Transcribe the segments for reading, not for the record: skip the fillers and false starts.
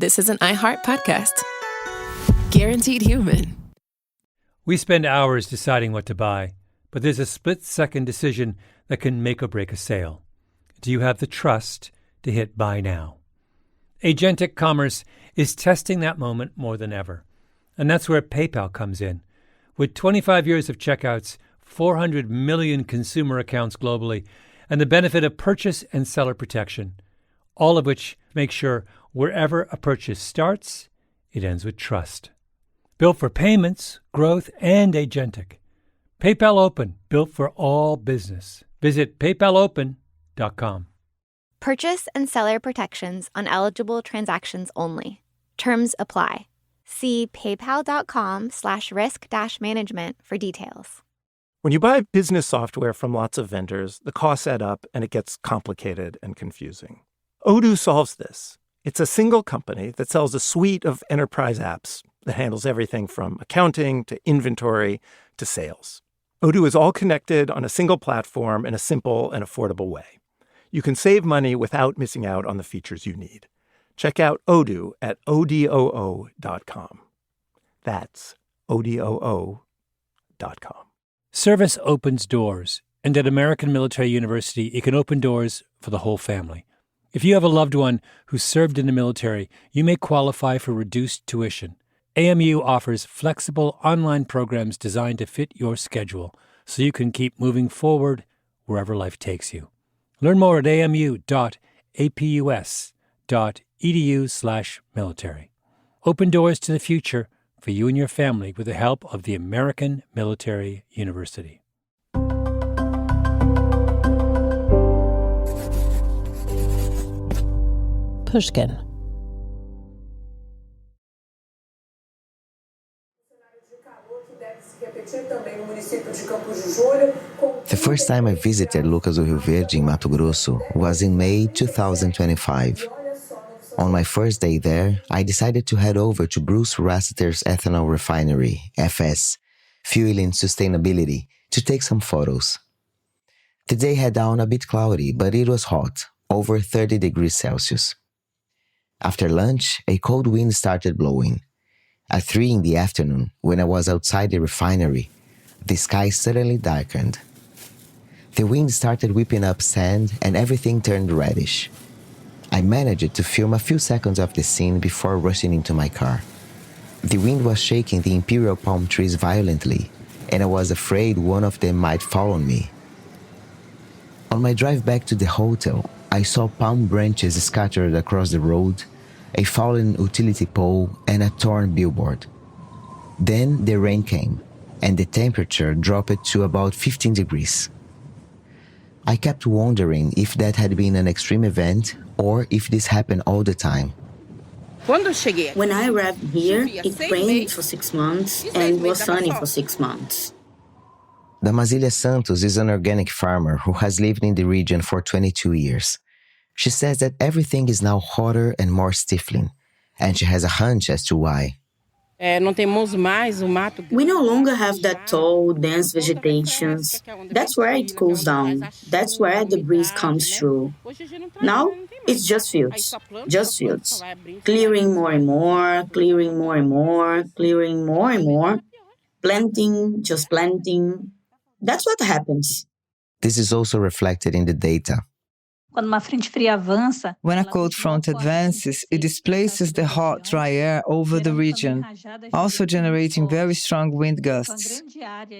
this is an iHeart podcast. Guaranteed human. We spend hours deciding what to buy, but there's a split-second decision that can make or break a sale. Do you have the trust to hit buy now? Agentic commerce is testing that moment more than ever. And that's where PayPal comes in. With 25 years of checkouts, 400 million consumer accounts globally, and the benefit of purchase and seller protection, all of which make sure wherever a purchase starts, it ends with trust. Built for payments, growth, and agentic. PayPal Open, built for all business. Visit paypalopen.com. Purchase and seller protections on eligible transactions only. Terms apply. See paypal.com/risk-management for details. When you buy business software from lots of vendors, the costs add up and it gets complicated and confusing. Odoo solves this. It's a single company that sells a suite of enterprise apps that handles everything from accounting to inventory to sales. Odoo is all connected on a single platform in a simple and affordable way. You can save money without missing out on the features you need. Check out Odoo at odoo.com. That's odoo.com. Service opens doors, and at American Military University, it can open doors for the whole family. If you have a loved one who served in the military, you may qualify for reduced tuition. AMU offers flexible online programs designed to fit your schedule so you can keep moving forward wherever life takes you. Learn more at amu.apus.edu/military. Open doors to the future for you and your family with the help of the American Military University. Pushkin. The first time I visited Lucas do Rio Verde in Mato Grosso was in May 2025. On my first day there, I decided to head over to Bruce Rossiter's ethanol refinery, FS, Fueling Sustainability, to take some photos. The day had down a bit cloudy, but it was hot, over 30 degrees Celsius. After lunch, a cold wind started blowing. At 3 in the afternoon, when I was outside the refinery, the sky suddenly darkened. The wind started whipping up sand and everything turned reddish. I managed to film a few seconds of the scene before rushing into my car. The wind was shaking the imperial palm trees violently, and I was afraid one of them might fall on me. On my drive back to the hotel, I saw palm branches scattered across the road, a fallen utility pole, and a torn billboard. Then the rain came, and the temperature dropped to about 15 degrees. I kept wondering if that had been an extreme event or if this happened all the time. When I arrived here, it rained for 6 months and was sunny for 6 months. Damazilia Santos is an organic farmer who has lived in the region for 22 years. She says that everything is now hotter and more stifling, and she has a hunch as to why. We no longer have that tall, dense vegetation. That's where it cools down. That's where the breeze comes through. Now, it's just fields. Clearing more and more, clearing more and more, clearing more and more. Planting, just planting. That's what happens. This is also reflected in the data. When a cold front advances, it displaces the hot, dry air over the region, also generating very strong wind gusts.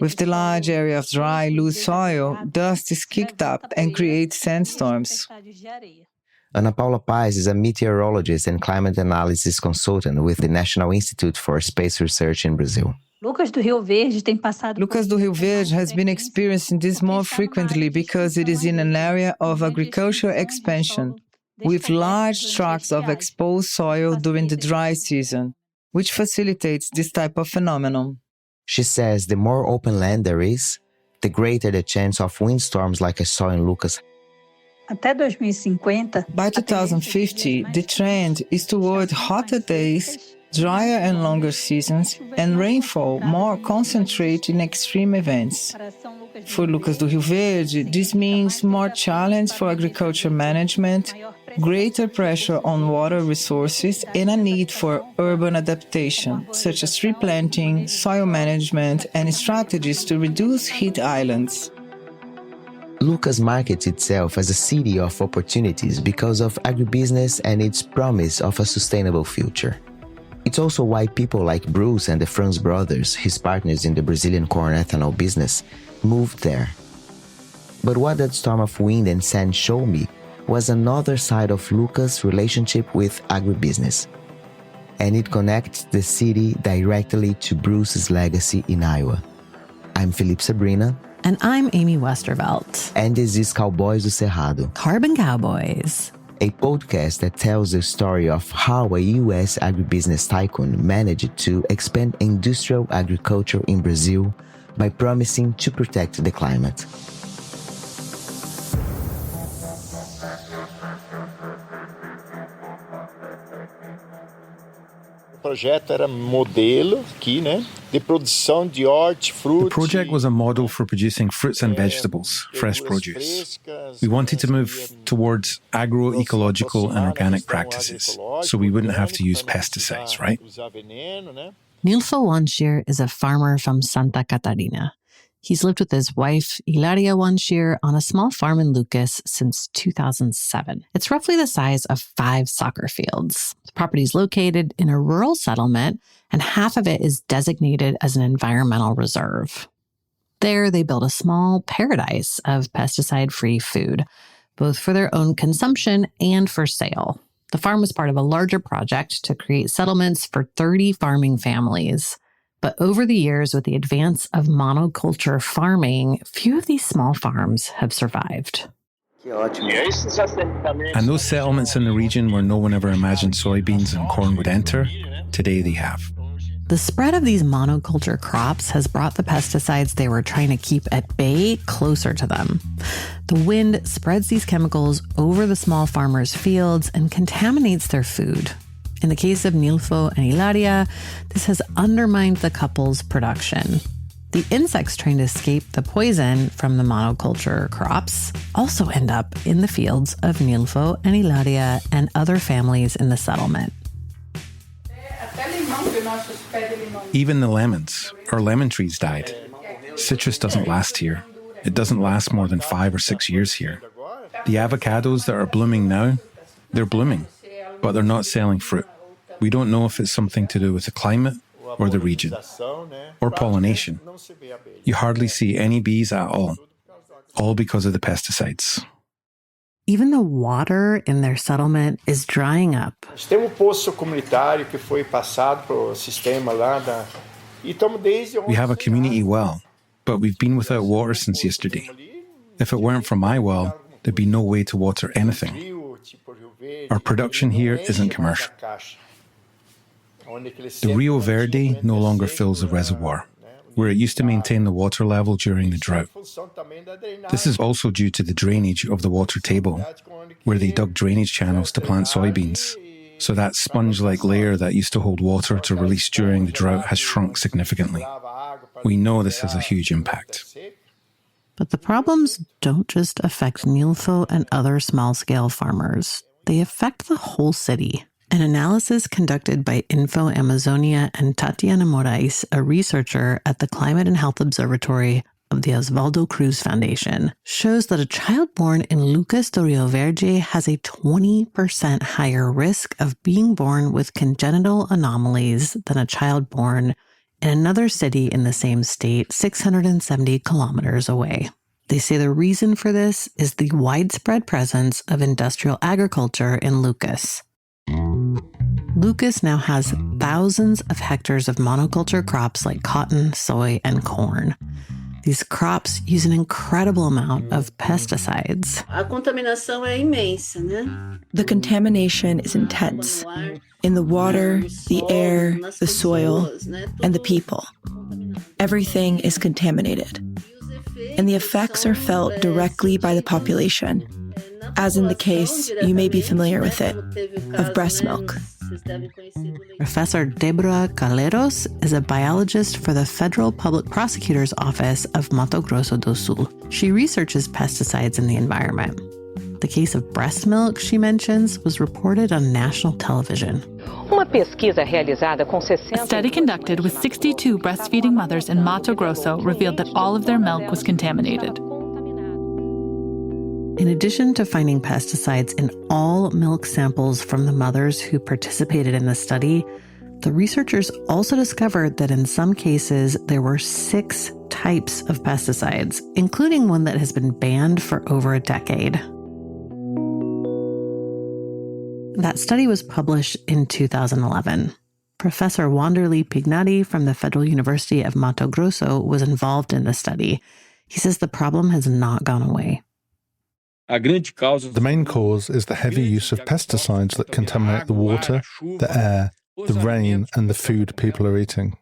With the large area of dry, loose soil, dust is kicked up and creates sandstorms. Ana Paula Paz is a meteorologist and climate analysis consultant with the National Institute for Space Research in Brazil. Lucas do Rio Verde has been experiencing this more frequently because it is in an area of agricultural expansion, with large tracts of exposed soil during the dry season, which facilitates this type of phenomenon. She says the more open land there is, the greater the chance of windstorms like I saw in Lucas. By 2050, the trend is toward hotter days, drier and longer seasons, and rainfall more concentrated in extreme events. For Lucas do Rio Verde, this means more challenge for agriculture management, greater pressure on water resources, and a need for urban adaptation, such as tree planting, soil management, and strategies to reduce heat islands. Lucas markets itself as a city of opportunities because of agribusiness and its promise of a sustainable future. It's also why people like Bruce and the Franz brothers, his partners in the Brazilian corn ethanol business, moved there. But what that storm of wind and sand showed me was another side of Lucas' relationship with agribusiness. And it connects the city directly to Bruce's legacy in Iowa. I'm Felipe Sabrina. And I'm Amy Westervelt. And this is Cowboys do Cerrado. Carbon Cowboys. A podcast that tells the story of how a U.S. agribusiness tycoon managed to expand industrial agriculture in Brazil by promising to protect the climate. The project was a model for producing fruits and vegetables, fresh produce. We wanted to move towards agroecological and organic practices, so we wouldn't have to use pesticides, right? Nilfo Wanshir is a farmer from Santa Catarina. He's lived with his wife, Hilaria Wanshir, on a small farm in Lucas since 2007. It's roughly the size of 5 soccer fields. The property is located in a rural settlement, and half of it is designated as an environmental reserve. There, they built a small paradise of pesticide-free food, both for their own consumption and for sale. The farm was part of a larger project to create settlements for 30 farming families. But over the years, with the advance of monoculture farming, few of these small farms have survived. And those settlements in the region where no one ever imagined soybeans and corn would enter, today they have. The spread of these monoculture crops has brought the pesticides they were trying to keep at bay closer to them. The wind spreads these chemicals over the small farmers' fields and contaminates their food. In the case of Nilfo and Hilaria, this has undermined the couple's production. The insects trying to escape the poison from the monoculture crops also end up in the fields of Nilfo and Hilaria and other families in the settlement. Even the lemons, our lemon trees died. Citrus doesn't last here. It doesn't last more than 5 or 6 years here. The avocados that are blooming now, they're blooming, but they're not selling fruit. We don't know if it's something to do with the climate or the region, or pollination. You hardly see any bees at all because of the pesticides. Even the water in their settlement is drying up. We have a community well, but we've been without water since yesterday. If it weren't for my well, there'd be no way to water anything. Our production here isn't commercial. The Rio Verde no longer fills the reservoir, where it used to maintain the water level during the drought. This is also due to the drainage of the water table, where they dug drainage channels to plant soybeans. So that sponge-like layer that used to hold water to release during the drought has shrunk significantly. We know this has a huge impact. But the problems don't just affect Nilfo and other small-scale farmers. They affect the whole city. An analysis conducted by Info Amazonia and Tatiana Morais, a researcher at the Climate and Health Observatory of the Osvaldo Cruz Foundation, shows that a child born in Lucas do Rio Verde has a 20% higher risk of being born with congenital anomalies than a child born in another city in the same state 670 kilometers away. They say the reason for this is the widespread presence of industrial agriculture in Lucas. Lucas now has thousands of hectares of monoculture crops like cotton, soy, and corn. These crops use an incredible amount of pesticides. The contamination is intense in the water, the air, the soil, and the people. Everything is contaminated. And the effects are felt directly by the population, as in the case, you may be familiar with it, of breast milk. Professor Deborah Calleros is a biologist for the Federal Public Prosecutor's Office of Mato Grosso do Sul. She researches pesticides in the environment. The case of breast milk she mentions was reported on national television. A study conducted with 62 breastfeeding mothers in Mato Grosso revealed that all of their milk was contaminated. In addition to finding pesticides in all milk samples from the mothers who participated in the study, the researchers also discovered that in some cases there were 6 types of pesticides, including one that has been banned for over a decade. That study was published in 2011. Professor Wanderley Pignati from the Federal University of Mato Grosso was involved in the study. He says the problem has not gone away. The main cause is the heavy use of pesticides that contaminate the water, the air, the rain, and the food people are eating.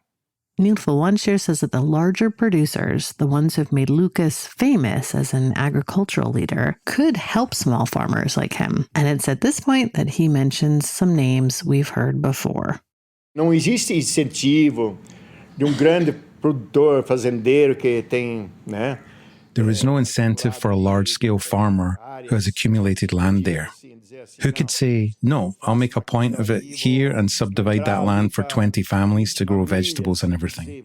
Nilfo Wanshir says that the larger producers, the ones who've made Lucas famous as an agricultural leader, could help small farmers like him. And it's at this point that he mentions some names we've heard before. Não existe incentivo de grande produtor fazendeiro que tem, né? There is no incentive for a large-scale farmer who has accumulated land there. Who could say, no, I'll make a point of it here and subdivide that land for 20 families to grow vegetables and everything.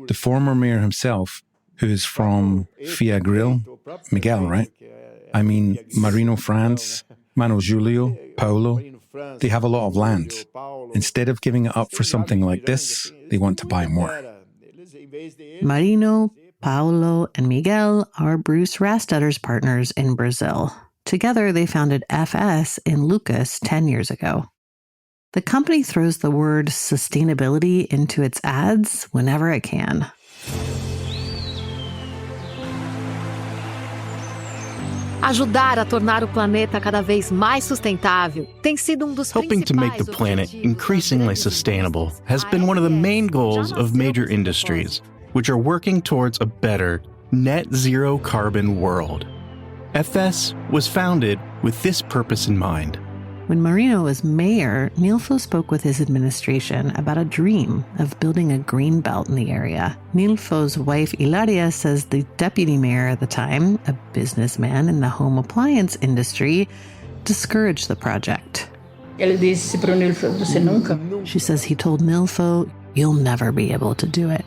The former mayor himself, who is from Fiagril, Miguel, right? I mean, Marino Franz, Mano Julio, Paulo, they have a lot of land. Instead of giving it up for something like this, they want to buy more. Marino, Paulo, and Miguel are Bruce Rastetter's partners in Brazil. Together, they founded FS in Lucas 10 years ago. The company throws the word sustainability into its ads whenever it can. Ajudar a tornar o planeta cada vez mais sustentável tem sido dos Helping to make the planet increasingly sustainable has been one of the main goals of major industries, which are working towards a better, net zero carbon world. FS was founded with this purpose in mind. When Marino was mayor, Nilfo spoke with his administration about a dream of building a green belt in the area. Nilfo's wife Hilaria says the deputy mayor at the time, a businessman in the home appliance industry, discouraged the project. She says he told Nilfo, "You'll never be able to do it."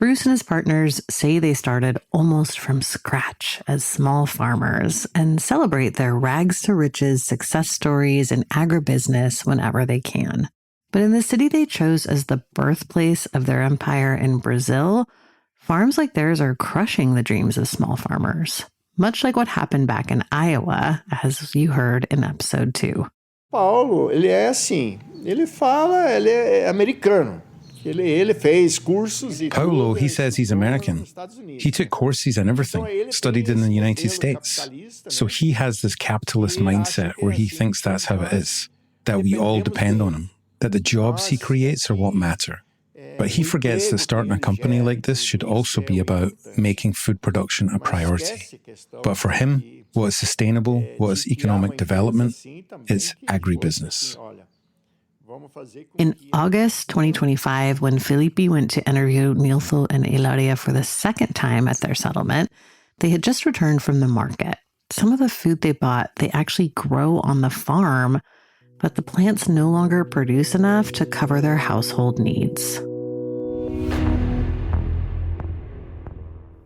Bruce and his partners say they started almost from scratch as small farmers and celebrate their rags to riches success stories in agribusiness whenever they can. But in the city they chose as the birthplace of their empire in Brazil, farms like theirs are crushing the dreams of small farmers, much like what happened back in Iowa, as you heard in episode 2. Paulo, ele é assim, ele é americano. Paulo, he says he's American. He took courses and everything, studied in the United States. So he has this capitalist mindset where he thinks that's how it is, that we all depend on him, that the jobs he creates are what matter. But he forgets that starting a company like this should also be about making food production a priority. But for him, what is sustainable, what is economic development, it's agribusiness. In August 2025, when Felipe went to interview Nilfo and Hilaria for the second time at their settlement, they had just returned from the market. Some of the food they bought, they actually grow on the farm, but the plants no longer produce enough to cover their household needs.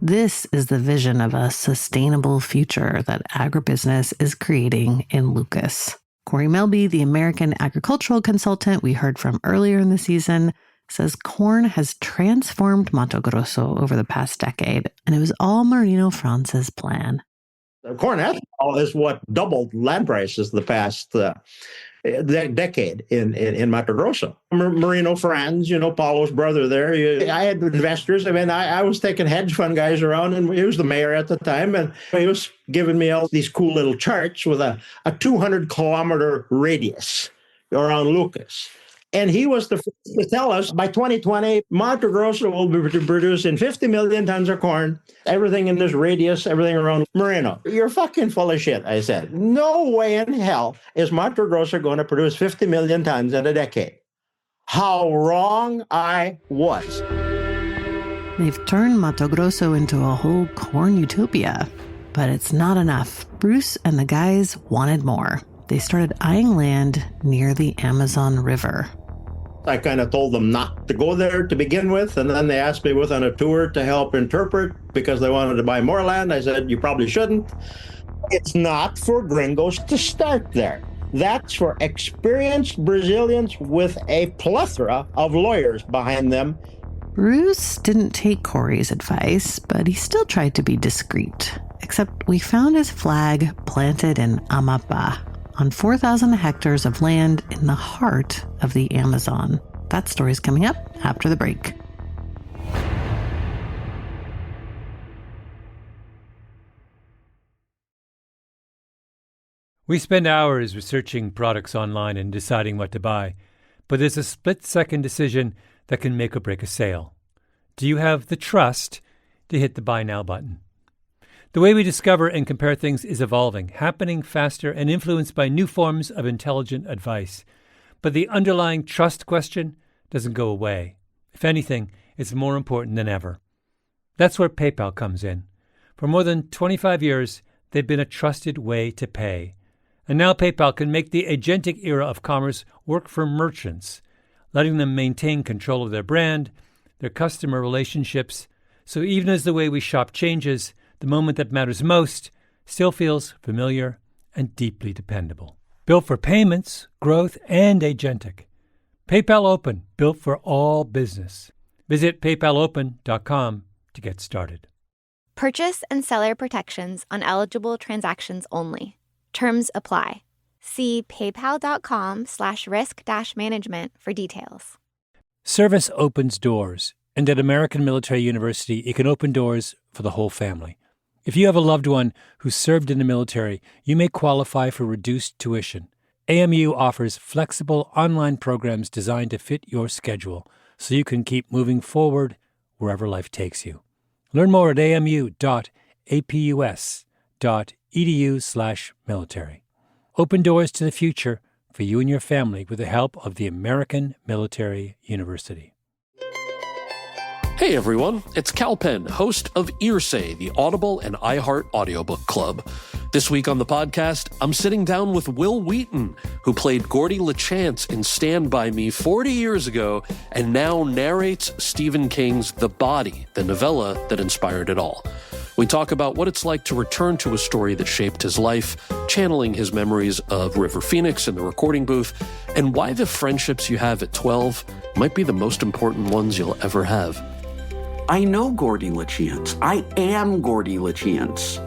This is the vision of a sustainable future that agribusiness is creating in Lucas. Corey Melby, the American agricultural consultant we heard from earlier in the season, says corn has transformed Mato Grosso over the past decade, and it was all Marino Franz's plan. Corn ethanol is what doubled land prices the past decade in Mato Grosso. Marino Franz, Paulo's brother there. I had investors. I was taking hedge fund guys around, and he was the mayor at the time, and he was giving me all these cool little charts with a 200-kilometer radius around Lucas. And he was the first to tell us by 2020, Mato Grosso will be producing 50 million tons of corn, everything in this radius, everything around Marino. You're fucking full of shit, I said. No way in hell is Mato Grosso going to produce 50 million tons in a decade. How wrong I was. They've turned Mato Grosso into a whole corn utopia. But it's not enough. Bruce and the guys wanted more. They started eyeing land near the Amazon River. I kind of told them not to go there to begin with, and then they asked me on a tour to help interpret because they wanted to buy more land. I said, you probably shouldn't. It's not for gringos to start there. That's for experienced Brazilians with a plethora of lawyers behind them. Bruce didn't take Corey's advice, but he still tried to be discreet. Except we found his flag planted in Amapá, on 4,000 hectares of land in the heart of the Amazon. That story's coming up after the break. We spend hours researching products online and deciding what to buy, but there's a split-second decision that can make or break a sale. Do you have the trust to hit the Buy Now button? The way we discover and compare things is evolving, happening faster and influenced by new forms of intelligent advice. But the underlying trust question doesn't go away. If anything, it's more important than ever. That's where PayPal comes in. For more than 25 years, they've been a trusted way to pay. And now PayPal can make the agentic era of commerce work for merchants, letting them maintain control of their brand, their customer relationships. So even as the way we shop changes, the moment that matters most still feels familiar and deeply dependable. Built for payments, growth, and agentic. PayPal Open, built for all business. Visit paypalopen.com to get started. Purchase and seller protections on eligible transactions only. Terms apply. See paypal.com/risk-management for details. Service opens doors, and at American Military University, it can open doors for the whole family. If you have a loved one who served in the military, you may qualify for reduced tuition. AMU offers flexible online programs designed to fit your schedule, so you can keep moving forward wherever life takes you. Learn more at amu.apus.edu/military. Open doors to the future for you and your family with the help of the American Military University. Hey everyone, it's Cal Penn, host of Earsay, the Audible and iHeart audiobook club. This week on the podcast, I'm sitting down with Wil Wheaton, who played Gordie LaChance in Stand By Me 40 years ago and now narrates Stephen King's The Body, the novella that inspired it all. We talk about what it's like to return to a story that shaped his life, channeling his memories of River Phoenix in the recording booth, and why the friendships you have at 12 might be the most important ones you'll ever have. I know Gordie LaChance. I am Gordie LaChance.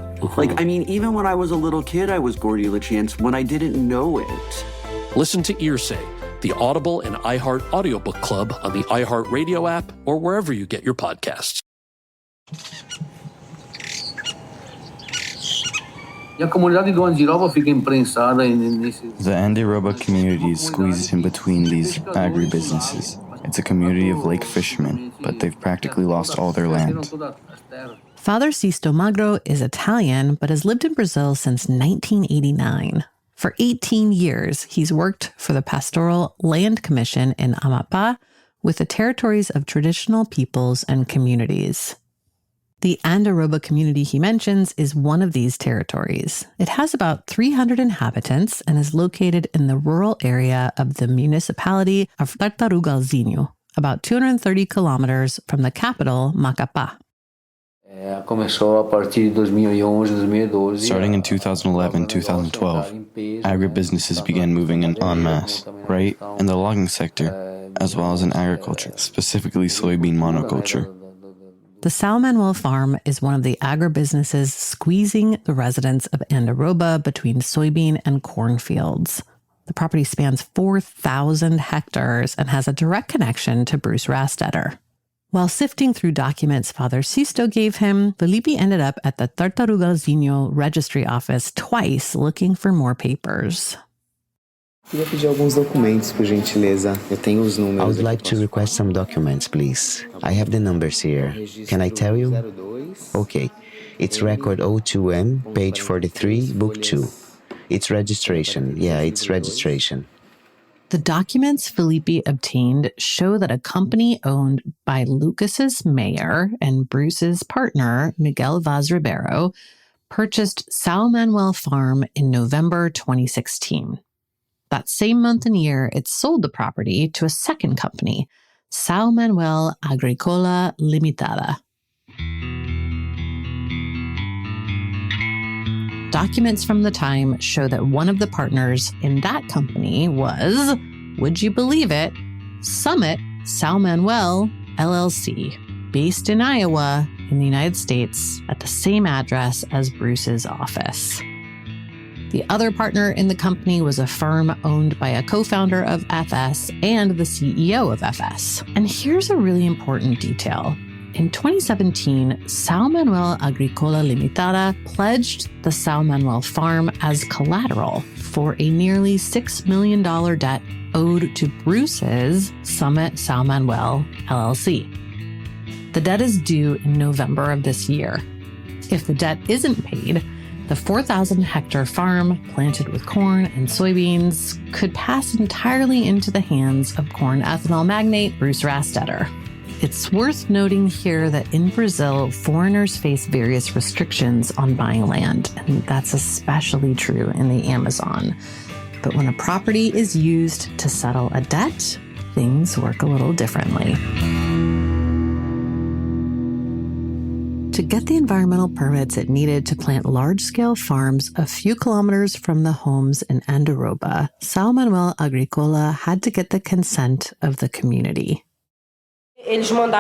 Even when I was a little kid, I was Gordie LaChance when I didn't know it. Listen to Earsay, the Audible and iHeart audiobook club on the iHeart Radio app or wherever you get your podcasts. The Andiroba community is squeezed in between these agribusinesses. It's a community of lake fishermen, but they've practically lost all their land. Father Sisto Magro is Italian, but has lived in Brazil since 1989. For 18 years, he's worked for the Pastoral Land Commission in Amapá with the territories of traditional peoples and communities. The Andiroba community he mentions is one of these territories. It has about 300 inhabitants and is located in the rural area of the municipality of Tartarugalzinho, about 230 kilometers from the capital, Macapá. Starting in 2011-2012, agribusinesses began moving in en masse, right in the logging sector, as well as in agriculture, specifically soybean monoculture. The São Manuel farm is one of the agribusinesses squeezing the residents of Andiroba between soybean and corn fields. The property spans 4,000 hectares and has a direct connection to Bruce Rastetter. While sifting through documents Father Sisto gave him, Felipe ended up at the Tartarugalzinho registry office twice looking for more papers. I would like to request some documents, please. I have the numbers here. Can I tell you? Okay. It's record 02M, page 43, book 2. It's registration. Yeah, it's registration. The documents Felipe obtained show that a company owned by Lucas's mayor and Bruce's partner, Miguel Vaz Ribeiro, purchased São Manuel Farm in November 2016. That same month and year, it sold the property to a second company, São Manuel Agrícola Limitada. Documents from the time show that one of the partners in that company was, would you believe it, Summit São Manuel LLC, based in Iowa in the United States at the same address as Bruce's office. The other partner in the company was a firm owned by a co-founder of FS and the CEO of FS. And here's a really important detail. In 2017, São Manuel Agrícola Limitada pledged the São Manuel farm as collateral for a nearly $6 million debt owed to Bruce's Summit São Manuel LLC. The debt is due in November of this year. If the debt isn't paid, the 4,000-hectare farm, planted with corn and soybeans, could pass entirely into the hands of corn ethanol magnate Bruce Rastetter. It's worth noting here that in Brazil, foreigners face various restrictions on buying land, and that's especially true in the Amazon. But when a property is used to settle a debt, things work a little differently. To get the environmental permits it needed to plant large-scale farms a few kilometers from the homes in Andiroba, São Manuel Agrícola had to get the consent of the community. They sent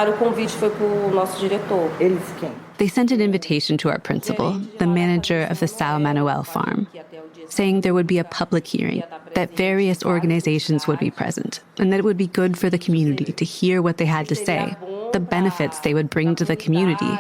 an invitation to our principal, the manager of the São Manuel farm, saying there would be a public hearing, that various organizations would be present, and that it would be good for the community to hear what they had to say, the benefits they would bring to the community.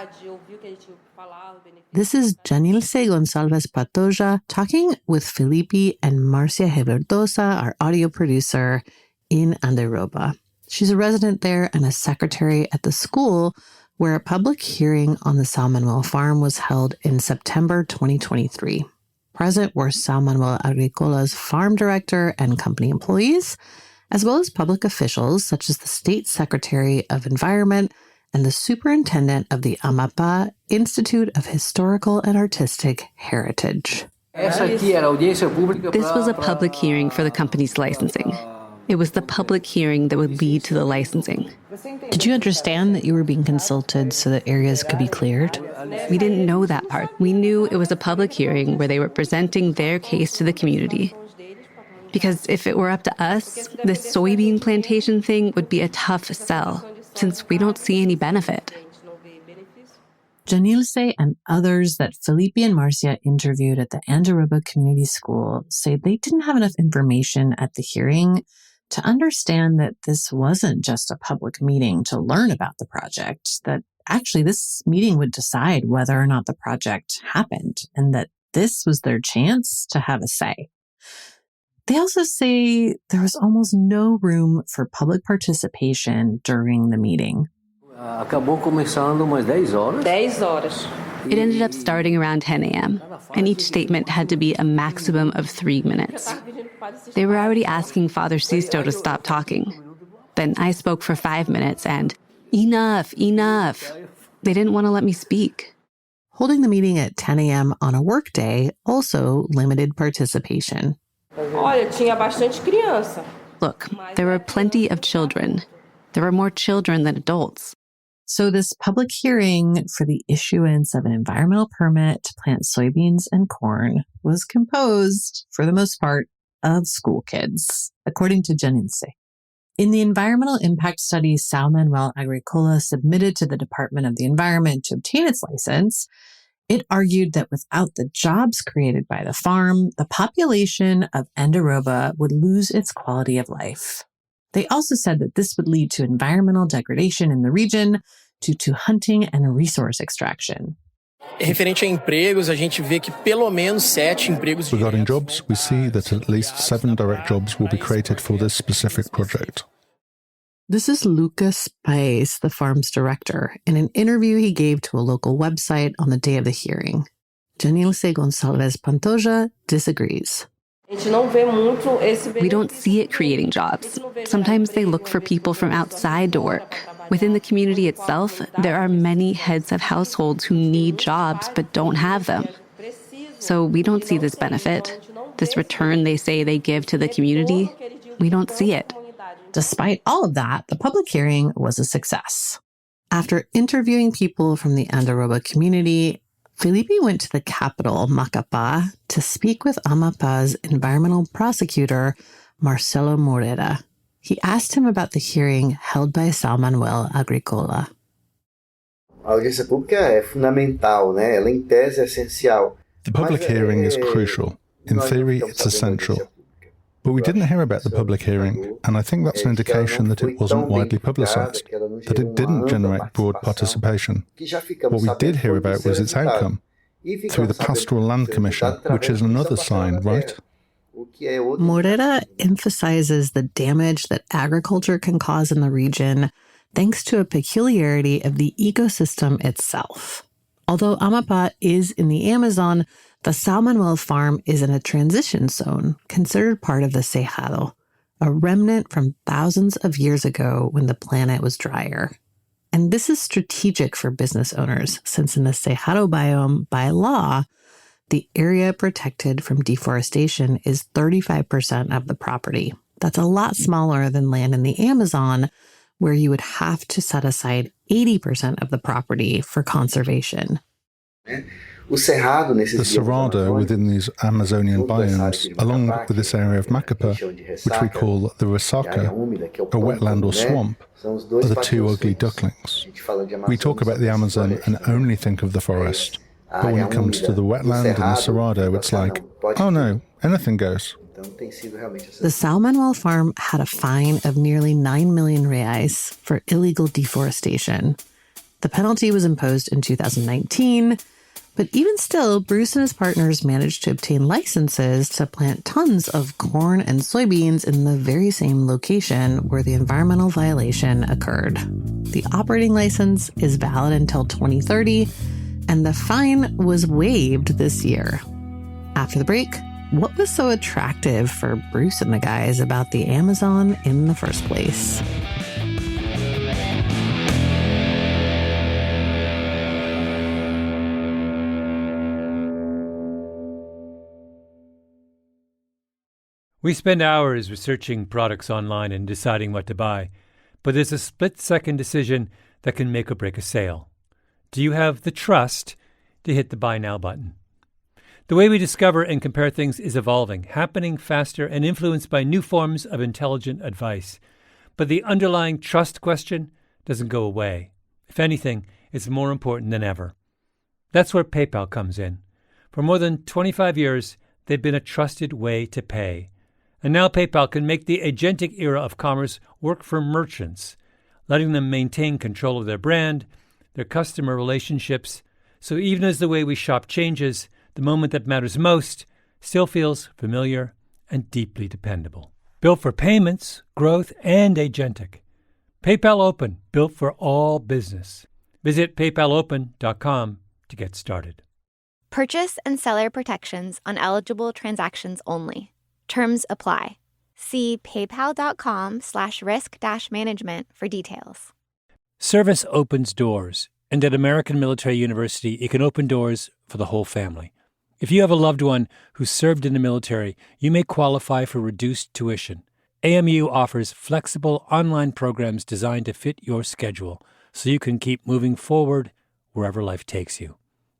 This is Janilce Gonçalves Pantoja talking with Felipe and Marcia Hebertosa, our audio producer, in Andiroba. She's a resident there and a secretary at the school where a public hearing on the São Manuel farm was held in September 2023. Present were São Manuel Agrícola's farm director and company employees, as well as public officials such as the State Secretary of Environment and the superintendent of the Amapá Institute of Historical and Artistic Heritage. This was a public hearing for the company's licensing. It was the public hearing that would lead to the licensing. Did you understand that you were being consulted so that areas could be cleared? We didn't know that part. We knew it was a public hearing where they were presenting their case to the community. Because if it were up to us, this soybean plantation thing would be a tough sell, since we don't see any benefit. Janilce and others that Felipe and Marcia interviewed at the Andiroba Community School say they didn't have enough information at the hearing to understand that this wasn't just a public meeting to learn about the project, that actually this meeting would decide whether or not the project happened, and that this was their chance to have a say. They also say there was almost no room for public participation during the meeting. It ended up starting around 10 a.m., and each statement had to be a maximum of 3 minutes. They were already asking Father Sisto to stop talking. Then I spoke for 5 minutes and, enough. They didn't want to let me speak. Holding the meeting at 10 a.m. on a workday also limited participation. Look, there were plenty of children. There were more children than adults. So this public hearing for the issuance of an environmental permit to plant soybeans and corn was composed, for the most part, of school kids, according to Janilce. In the environmental impact study São Manuel Agrícola submitted to the Department of the Environment to obtain its license, it argued that without the jobs created by the farm, the population of Andiroba would lose its quality of life. They also said that this would lead to environmental degradation in the region due to hunting and resource extraction. Regarding jobs, we see that at least 7 direct jobs will be created for this specific project. This is Lucas Paes, the farm's director, in an interview he gave to a local website on the day of the hearing. Janilce Gonçalves Pantoja disagrees. We don't see it creating jobs. Sometimes they look for people from outside to work. Within the community itself, there are many heads of households who need jobs but don't have them. So we don't see this benefit. This return they say they give to the community, we don't see it. Despite all of that, the public hearing was a success. After interviewing people from the Andiroba community, Felipe went to the capital, Macapá, to speak with Amapá's environmental prosecutor, Marcelo Moreira. He asked him about the hearing held by São Manuel Agricola. A audiência pública é fundamental, né? Ela, em tese, é essencial. The public hearing is crucial. In theory, it's essential. But we didn't hear about the public hearing, and I think that's an indication that it wasn't widely publicized, that it didn't generate broad participation. What we did hear about was its outcome, through the Pastoral Land Commission, which is another sign, right? Moreira emphasizes the damage that agriculture can cause in the region thanks to a peculiarity of the ecosystem itself. Although Amapá is in the Amazon, the São Manuel farm is in a transition zone, considered part of the Cerrado, a remnant from thousands of years ago when the planet was drier. And this is strategic for business owners, since in the Cerrado biome, by law, the area protected from deforestation is 35% of the property. That's a lot smaller than land in the Amazon, where you would have to set aside 80% of the property for conservation. The Cerrado within these Amazonian biomes, along with this area of Macapá, which we call the Ressaca, a wetland or swamp, are the two ugly ducklings. We talk about the Amazon and only think of the forest. But when it comes to the wetland and the Cerrado, it's like, oh no, anything goes. The São Manuel farm had a fine of nearly 9 million reais for illegal deforestation. The penalty was imposed in 2019, but even still, Bruce and his partners managed to obtain licenses to plant tons of corn and soybeans in the very same location where the environmental violation occurred. The operating license is valid until 2030, and the fine was waived this year. After the break, what was so attractive for Bruce and the guys about the Amazon in the first place? We spend hours researching products online and deciding what to buy, but there's a split-second decision that can make or break a sale. Do you have the trust to hit the Buy Now button? The way we discover and compare things is evolving, happening faster and influenced by new forms of intelligent advice. But the underlying trust question doesn't go away. If anything, it's more important than ever. That's where PayPal comes in. For more than 25 years, they've been a trusted way to pay. And now PayPal can make the agentic era of commerce work for merchants, letting them maintain control of their brand, their customer relationships. So even as the way we shop changes, the moment that matters most still feels familiar and deeply dependable. Built for payments, growth, and agentic. PayPal Open, built for all business. Visit paypalopen.com to get started. Purchase and seller protections on eligible transactions only. Terms apply. See paypal.com/risk-management for details. Service opens doors, and at American Military University, it can open doors for the whole family. If you have a loved one who served in the military, you may qualify for reduced tuition. AMU offers flexible online programs designed to fit your schedule, so you can keep moving forward wherever life takes you.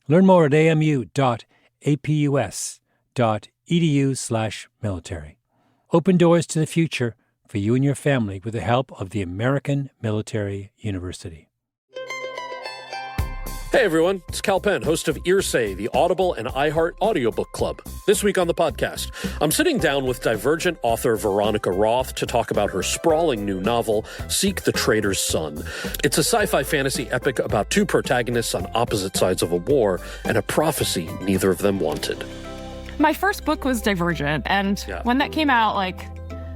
Learn more at amu.apus.edu/military. Open doors to the future for you and your family with the help of the American Military University. Hey everyone, it's Cal Penn, host of Earsay, the Audible and iHeart audiobook club. This week on the podcast, I'm sitting down with Divergent author Veronica Roth to talk about her sprawling new novel, Seek the Traitor's Son. It's a sci-fi fantasy epic about two protagonists on opposite sides of a war and a prophecy neither of them wanted. My first book was Divergent, and when that came out,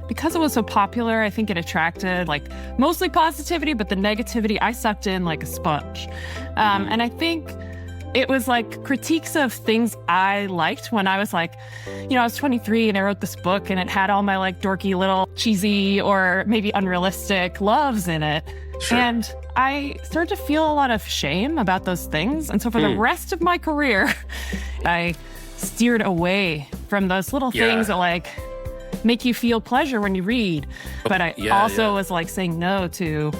because it was so popular, I think it attracted mostly positivity, but the negativity I sucked in like a sponge. And I think It was like critiques of things I liked when I was like, I was 23 and I wrote this book and it had all my like dorky little cheesy or maybe unrealistic loves in it. Sure. And I started to feel a lot of shame about those things. And so for the rest of my career, I steered away from those little things that like make you feel pleasure when you read. But I also was like saying no to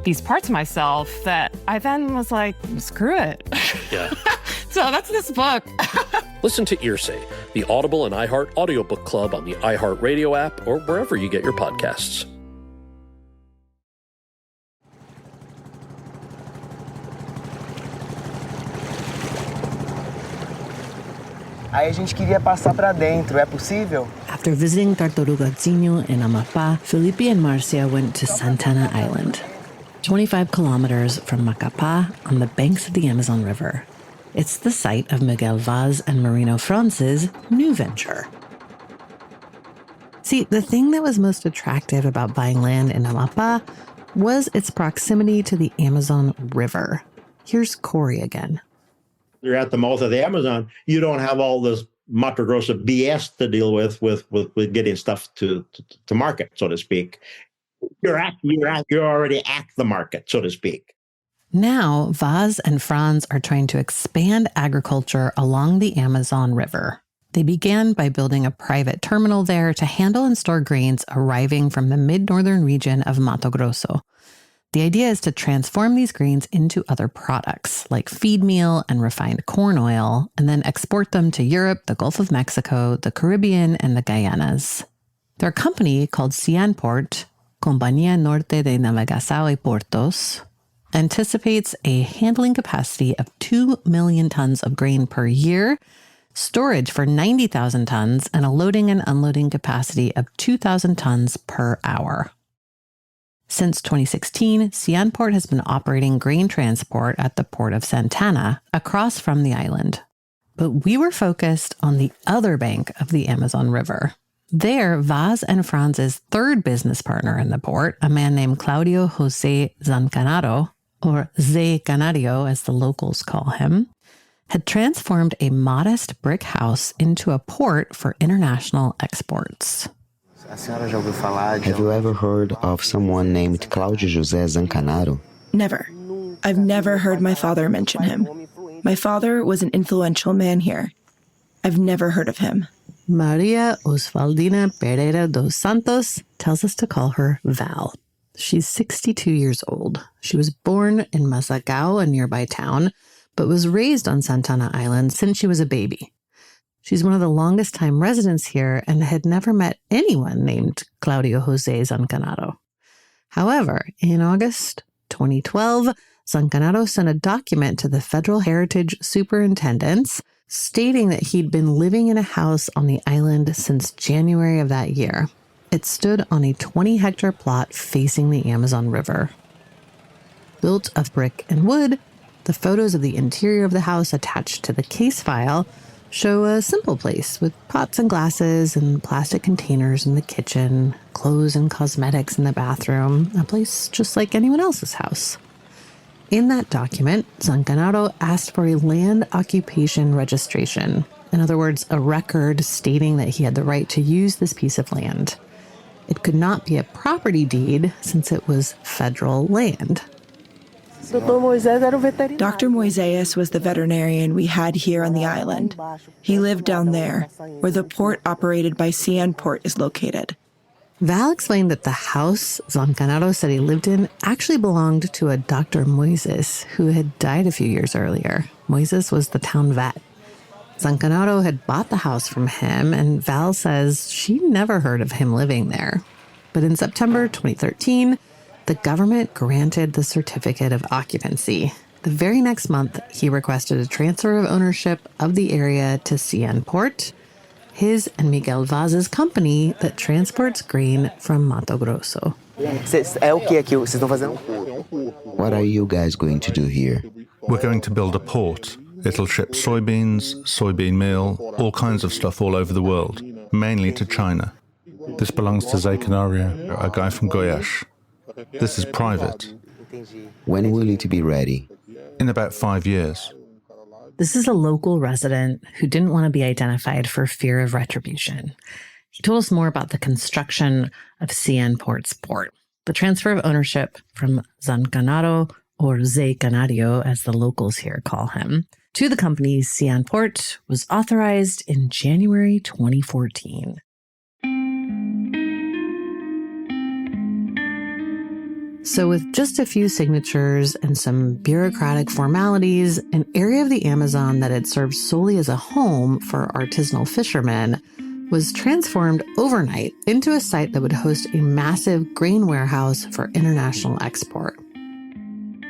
these parts of myself that I then was like, screw it. Yeah. So that's this book. Listen to Earsay, the Audible and iHeart Audiobook Club on the iHeartRadio app or wherever you get your podcasts. Aí a gente queria passar para dentro, é possível? After visiting Tartarugazinho in Amapá, Felipe and Marcia went to Santana Island, 25 kilometers from Macapá on the banks of the Amazon River. It's the site of Miguel Vaz and Marino France's new venture. See, the thing that was most attractive about buying land in Amapá was its proximity to the Amazon River. Here's Corey again. You're at the mouth of the Amazon. You don't have all this Mato Grosso BS to deal with getting stuff to market, so to speak. You're already at the market, so to speak. Now, Vaz and Franz are trying to expand agriculture along the Amazon River. They began by building a private terminal there to handle and store grains arriving from the mid-northern region of Mato Grosso. The idea is to transform these grains into other products, like feed meal and refined corn oil, and then export them to Europe, the Gulf of Mexico, the Caribbean, and the Guyanas. Their company, called Cianport, Compañía Norte de Navegação y Portos, anticipates a handling capacity of 2 million tons of grain per year, storage for 90,000 tons, and a loading and unloading capacity of 2,000 tons per hour. Since 2016, Cianport has been operating grain transport at the port of Santana, across from the island. But we were focused on the other bank of the Amazon River. There, Vaz and Franz's third business partner in the port, a man named Claudio José Zancanaro, or Zé Canario as the locals call him, had transformed a modest brick house into a port for international exports. Have you ever heard of someone named Claudio José Zancanaro? Never. I've never heard my father mention him. My father was an influential man here. I've never heard of him. Maria Osvaldina Pereira dos Santos tells us to call her Val. She's 62 years old. She was born in Massagal, a nearby town, but was raised on Santana Island since she was a baby. She's one of the longest time residents here and had never met anyone named Claudio José Zancanaro. However, in August 2012, Zancanaro sent a document to the Federal Heritage Superintendents stating that he'd been living in a house on the island since January of that year. It stood on a 20-hectare plot facing the Amazon River. Built of brick and wood, the photos of the interior of the house attached to the case file show a simple place with pots and glasses and plastic containers in the kitchen, clothes and cosmetics in the bathroom, a place just like anyone else's house. In that document, Zancanaro asked for a land occupation registration. In other words, a record stating that he had the right to use this piece of land. It could not be a property deed since it was federal land. Dr. Moises was the veterinarian we had here on the island. He lived down there, where the port operated by Cianport is located. Val explained that the house Zancanaro said he lived in actually belonged to a Dr. Moises, who had died a few years earlier. Moises was the town vet. Zancanaro had bought the house from him, and Val says she never heard of him living there. But in September 2013, the government granted the certificate of occupancy. The very next month, he requested a transfer of ownership of the area to Cianport, his and Miguel Vaz's company that transports grain from Mato Grosso. What are you guys going to do here? We're going to build a port. It'll ship soybeans, soybean meal, all kinds of stuff all over the world, mainly to China. This belongs to Zé Canario, a guy from Goiás. This is private. When will it be ready? In about 5 years. This is a local resident who didn't want to be identified for fear of retribution. He told us more about the construction of CN Port's port. The transfer of ownership from Zancanaro, or Zé Canario, as the locals here call him, to the company CN Port was authorized in January 2014. So with just a few signatures and some bureaucratic formalities, an area of the Amazon that had served solely as a home for artisanal fishermen was transformed overnight into a site that would host a massive grain warehouse for international export.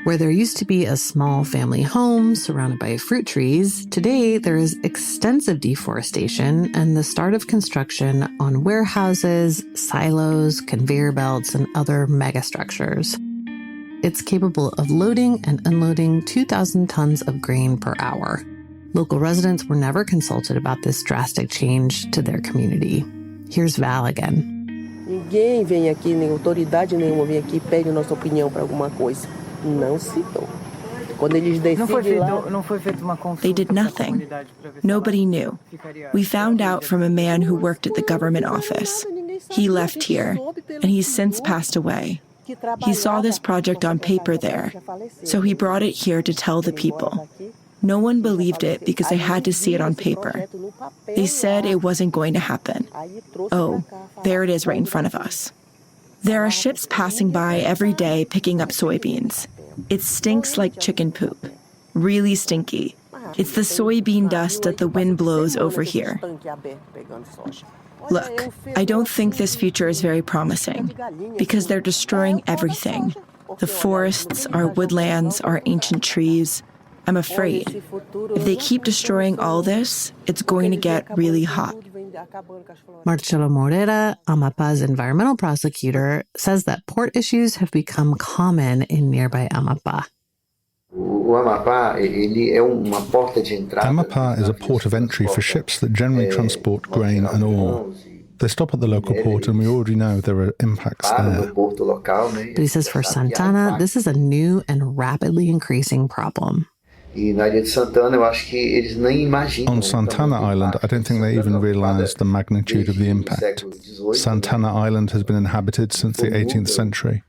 Where there used to be a small family home surrounded by fruit trees, today there is extensive deforestation and the start of construction on warehouses, silos, conveyor belts, and other megastructures. It's capable of loading and unloading 2,000 tons of grain per hour. Local residents were never consulted about this drastic change to their community. Here's Val again. Ninguém vem aqui, nem autoridade nenhuma vem aqui e pede nossa opinião para alguma coisa. Não se dão. Quando eles decidem lá... They did nothing. Nobody knew. We found out from a man who worked at the government office. He left here, and he's since passed away. He saw this project on paper there, so he brought it here to tell the people. No one believed it because they had to see it on paper. They said it wasn't going to happen. Oh, there it is right in front of us. There are ships passing by every day picking up soybeans. It stinks like chicken poop. Really stinky. It's the soybean dust that the wind blows over here. Look, I don't think this future is very promising because they're destroying everything. The forests, our woodlands, our ancient trees. I'm afraid. If they keep destroying all this, it's going to get really hot. Marcelo Moreira, Amapa's environmental prosecutor, says that port issues have become common in nearby Amapa. Amapa is a port of entry for ships that generally transport grain and ore. They stop at the local port, and we already know there are impacts there. But he says for Santana, this is a new and rapidly increasing problem. On Santana Island, I don't think they even realize the magnitude of the impact. Santana Island has been inhabited since the 18th century.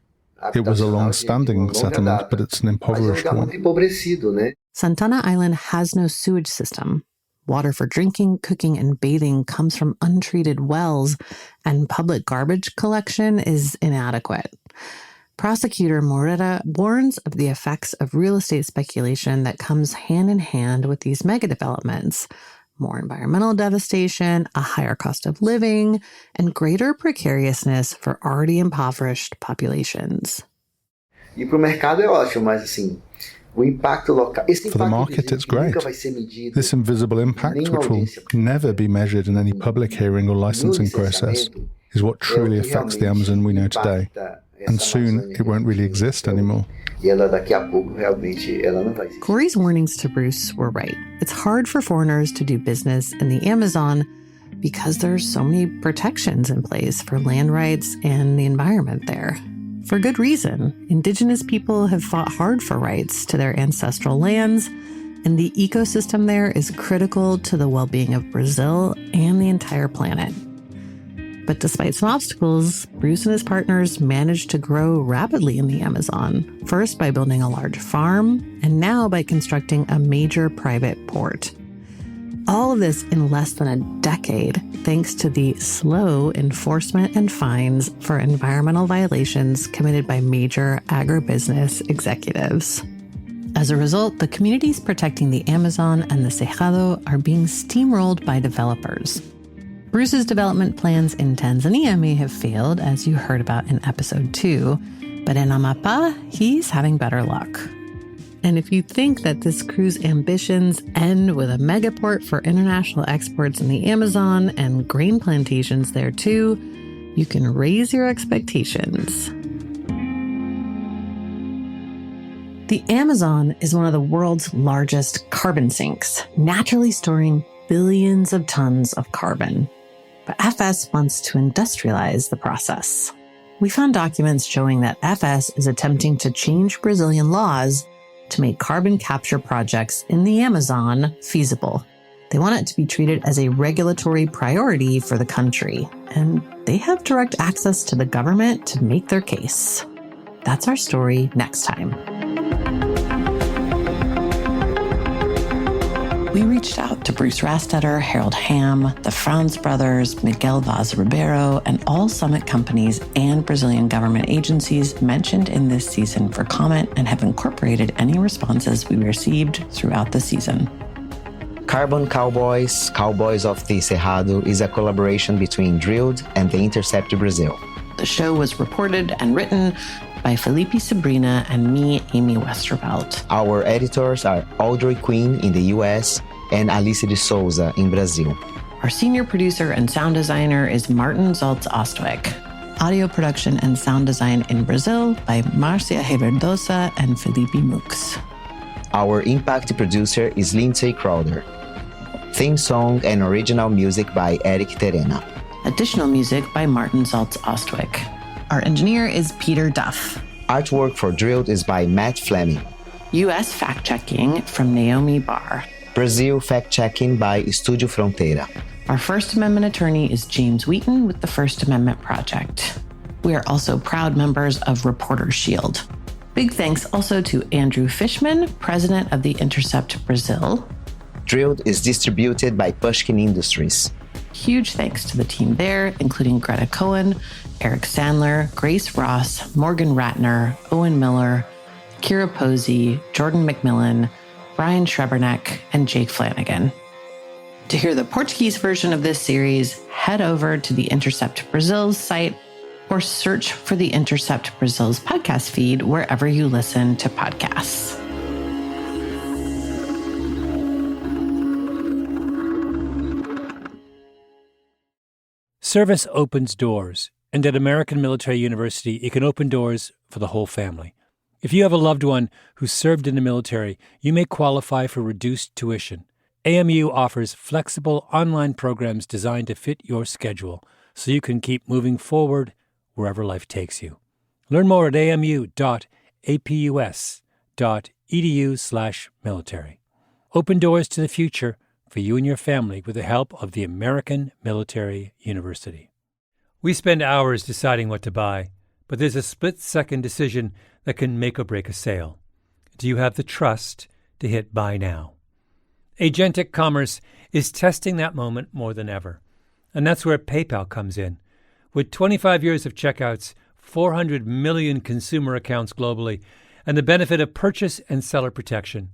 It was a long-standing settlement, but it's an impoverished one. Santana Island has no sewage system. Water for drinking, cooking, and bathing comes from untreated wells, and public garbage collection is inadequate. Prosecutor Moreira warns of the effects of real estate speculation that comes hand in hand with these megadevelopments. More environmental devastation, a higher cost of living, and greater precariousness for already impoverished populations. For the market, it's great. This invisible impact, which will never be measured in any public hearing or licensing process, is what truly affects the Amazon we know today. And soon, it won't really exist anymore. Corey's warnings to Bruce were right. It's hard for foreigners to do business in the Amazon because there's so many protections in place for land rights and the environment there. For good reason. Indigenous people have fought hard for rights to their ancestral lands, and the ecosystem there is critical to the well-being of Brazil and the entire planet. But despite some obstacles, Bruce and his partners managed to grow rapidly in the Amazon, first by building a large farm, and now by constructing a major private port. All of this in less than a decade, thanks to the slow enforcement and fines for environmental violations committed by major agribusiness executives. As a result, the communities protecting the Amazon and the Cerrado are being steamrolled by developers. Bruce's development plans in Tanzania may have failed, as you heard about in episode 2, but in Amapa, he's having better luck. And if you think that this crew's ambitions end with a megaport for international exports in the Amazon and grain plantations there too, you can raise your expectations. The Amazon is one of the world's largest carbon sinks, naturally storing billions of tons of carbon. But FS wants to industrialize the process. We found documents showing that FS is attempting to change Brazilian laws to make carbon capture projects in the Amazon feasible. They want it to be treated as a regulatory priority for the country, and they have direct access to the government to make their case. That's our story next time. We reached out to Bruce Rastetter, Harold Hamm, the Franz brothers, Miguel Vaz Ribeiro, and all Summit companies and Brazilian government agencies mentioned in this season for comment and have incorporated any responses we received throughout the season. Carbon Cowboys, Cowboys of the Cerrado is a collaboration between Drilled and The Intercept Brazil. The show was reported and written by Felipe Sabrina and me, Amy Westervelt. Our editors are Audrey Quinn in the US and Alice de Souza in Brazil. Our senior producer and sound designer is Martin Zaltz Ostwick. Audio production and sound design in Brazil by Marcia Heverdosa and Felipe Mux. Our impact producer is Lindsay Crowder. Theme song and original music by Eric Terena. Additional music by Martin Zaltz Ostwick. Our engineer is Peter Duff. Artwork for Drilled is by Matt Fleming. U.S. fact-checking from Naomi Barr. Brazil fact-checking by Estúdio Fronteira. Our First Amendment attorney is James Wheaton with the First Amendment Project. We are also proud members of Reporters Shield. Big thanks also to Andrew Fishman, president of The Intercept Brazil. Drilled is distributed by Pushkin Industries. Huge thanks to the team there, including Greta Cohen, Eric Sandler, Grace Ross, Morgan Ratner, Owen Miller, Kira Posey, Jordan McMillan, Brian Schreberneck, and Jake Flanagan. To hear the Portuguese version of this series, head over to The Intercept Brazil's site or search for The Intercept Brazil's podcast feed wherever you listen to podcasts. Service opens doors, and at American Military University, it can open doors for the whole family. If you have a loved one who served in the military, you may qualify for reduced tuition. AMU offers flexible online programs designed to fit your schedule, so you can keep moving forward wherever life takes you. Learn more at amu.apus.edu/military. Open doors to the future for you and your family with the help of the American Military University. We spend hours deciding what to buy, but there's a split-second decision that can make or break a sale. Do you have the trust to hit buy now? Agentic Commerce is testing that moment more than ever, and that's where PayPal comes in. With 25 years of checkouts, 400 million consumer accounts globally, and the benefit of purchase and seller protection,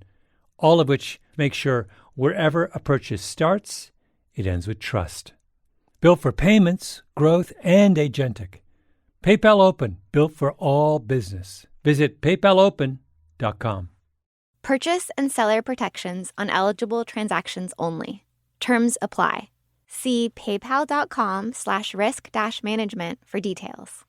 all of which make sure wherever a purchase starts, it ends with trust. Built for payments, growth, and agentic. PayPal Open, built for all business. Visit paypalopen.com. Purchase and seller protections on eligible transactions only. Terms apply. See paypal.com/risk-management for details.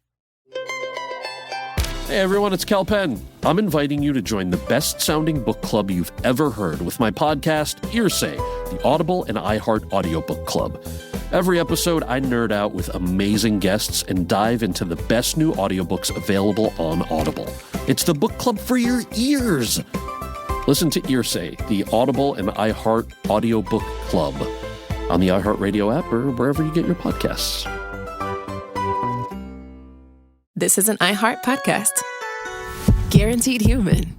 Hey everyone, it's Cal Penn. I'm inviting you to join the best-sounding book club you've ever heard with my podcast, Hearsay, the Audible and iHeart audiobook club. Every episode, I nerd out with amazing guests and dive into the best new audiobooks available on Audible. It's the book club for your ears. Listen to Hearsay, the Audible and iHeart audiobook club on the iHeartRadio app or wherever you get your podcasts. This is an iHeart podcast. Guaranteed Human.